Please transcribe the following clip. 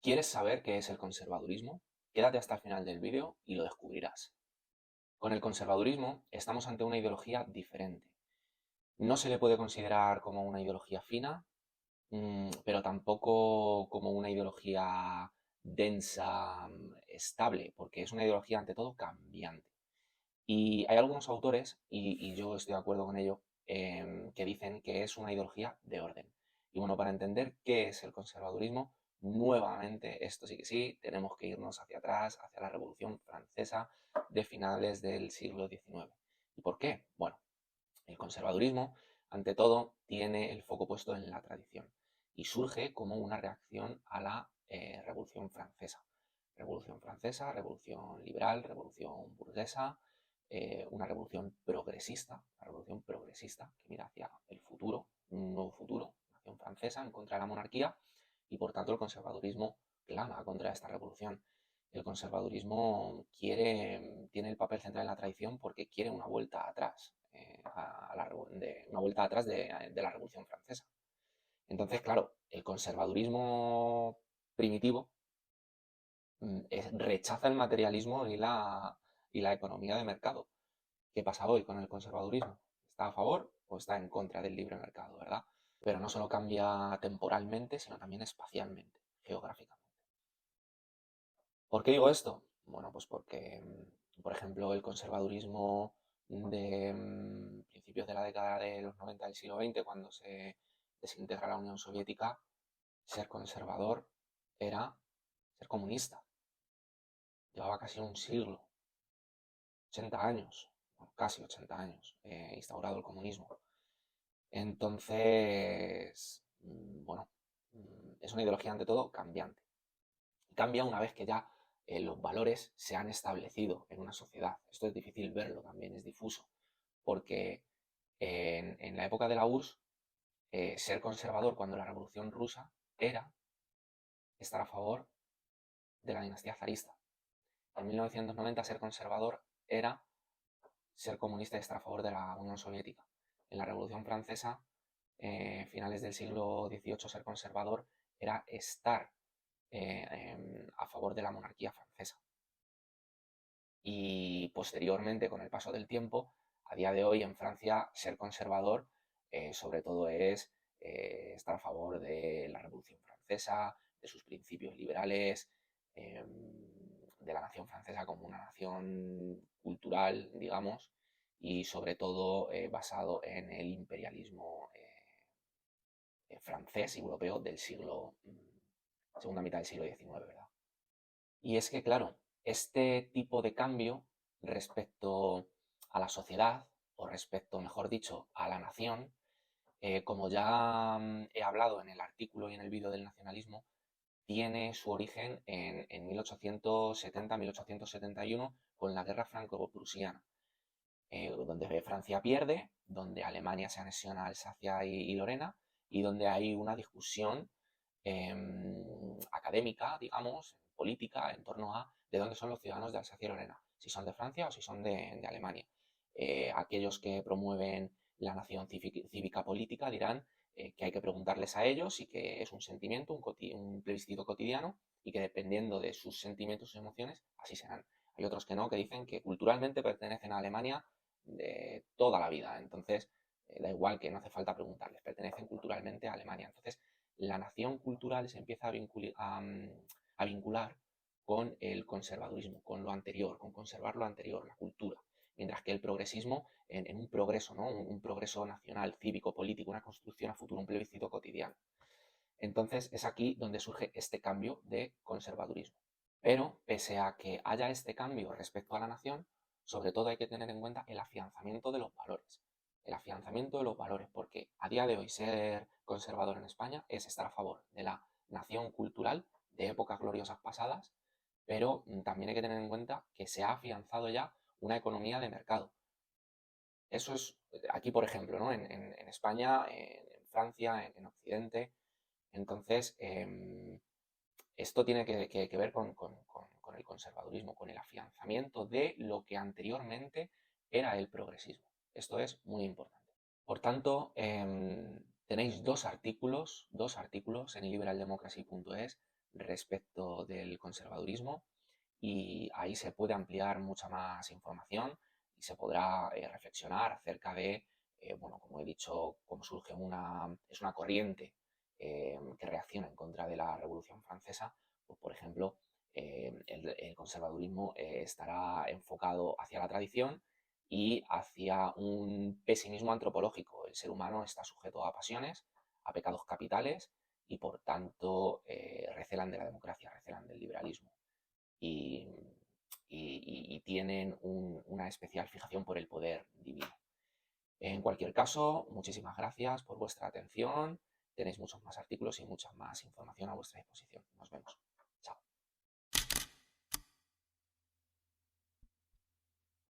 ¿Quieres saber qué es el conservadurismo? Quédate hasta el final del vídeo y lo descubrirás. Con el conservadurismo estamos ante una ideología diferente. No se le puede considerar como una ideología fina, pero tampoco como una ideología densa, estable, porque es una ideología ante todo cambiante. Y hay algunos autores, y yo estoy de acuerdo con ello, que dicen que es una ideología de orden. Y bueno, para entender qué es el conservadurismo, nuevamente, esto sí que sí, tenemos que irnos hacia atrás, hacia la Revolución Francesa de finales del siglo XIX. ¿Y por qué? Bueno, el conservadurismo, ante todo, tiene el foco puesto en la tradición y surge como una reacción a la Revolución Francesa. Revolución Francesa, revolución liberal, revolución burguesa, una revolución progresista que mira hacia el futuro, un nuevo futuro, nación francesa en contra de la monarquía y por tanto el conservadurismo clama contra esta revolución. El conservadurismo tiene el papel central en la tradición porque quiere una vuelta atrás, una vuelta atrás de la Revolución Francesa. Entonces, claro, el conservadurismo primitivo rechaza el materialismo y la economía de mercado. ¿Qué pasa hoy con el conservadurismo? ¿Está a favor o está en contra del libre mercado, verdad? Pero no solo cambia temporalmente, sino también espacialmente, geográficamente. ¿Por qué digo esto? Bueno, pues porque, por ejemplo, el conservadurismo de principios de la década de los 90 del siglo XX, cuando se desintegra la Unión Soviética, ser conservador era ser comunista. Llevaba casi un siglo, 80 años, bueno, casi 80 años, instaurado el comunismo. Entonces, bueno, es una ideología ante todo cambiante. Cambia una vez que ya los valores se han establecido en una sociedad. Esto es difícil verlo también, es difuso, porque en la época de la URSS, ser conservador cuando la Revolución Rusa era estar a favor de la dinastía zarista. En 1990 ser conservador era ser comunista y estar a favor de la Unión Soviética. En la Revolución Francesa, finales del siglo XVIII, ser conservador era estar a favor de la monarquía francesa. Y posteriormente, con el paso del tiempo, a día de hoy en Francia, ser conservador sobre todo es estar a favor de la Revolución Francesa, de sus principios liberales, de la nación francesa como una nación cultural, digamos, y sobre todo basado en el imperialismo francés y europeo del siglo, segunda mitad del siglo XIX, ¿verdad? Y es que, claro, este tipo de cambio respecto a la sociedad, o respecto, mejor dicho, a la nación, como ya he hablado en el artículo y en el vídeo del nacionalismo, tiene su origen en 1870-1871 con la guerra franco-prusiana, donde Francia pierde, donde Alemania se anexiona a Alsacia y Lorena, y donde hay una discusión académica, digamos, política, en torno a de dónde son los ciudadanos de Alsacia y Lorena, si son de Francia o si son de Alemania. Aquellos que promueven la nación cívica política dirán que hay que preguntarles a ellos y que es un sentimiento, un plebiscito cotidiano y que dependiendo de sus sentimientos y emociones, así serán. Hay otros que no, que dicen que culturalmente pertenecen a Alemania de toda la vida. Entonces, da igual que no hace falta preguntarles, pertenecen culturalmente a Alemania. Entonces, la nación cultural se empieza a vincular con el conservadurismo, con lo anterior, con conservar lo anterior, la cultura. Mientras que el progresismo, en un progreso, ¿no? Un progreso nacional, cívico, político, una construcción a futuro, un plebiscito cotidiano. Entonces es aquí donde surge este cambio de conservadurismo. Pero pese a que haya este cambio respecto a la nación, sobre todo hay que tener en cuenta el afianzamiento de los valores. El afianzamiento de los valores, porque a día de hoy ser conservador en España es estar a favor de la nación cultural de épocas gloriosas pasadas, pero también hay que tener en cuenta que se ha afianzado ya una economía de mercado. Eso es aquí, por ejemplo, ¿no? En España, en Francia, en Occidente. Entonces, esto tiene que ver con el conservadurismo, con el afianzamiento de lo que anteriormente era el progresismo. Esto es muy importante. Por tanto, tenéis dos artículos en liberaldemocracy.es respecto del conservadurismo y ahí se puede ampliar mucha más información y se podrá reflexionar acerca de, bueno, como he dicho, cómo surge es una corriente que reacciona en contra de la Revolución Francesa. Pues, por ejemplo, el conservadurismo estará enfocado hacia la tradición y hacia un pesimismo antropológico. El ser humano está sujeto a pasiones, a pecados capitales y por tanto recelan de la democracia, recelan del liberalismo y, y tienen una especial fijación por el poder divino. En cualquier caso, muchísimas gracias por vuestra atención. Tenéis muchos más artículos y mucha más información a vuestra disposición. Nos vemos.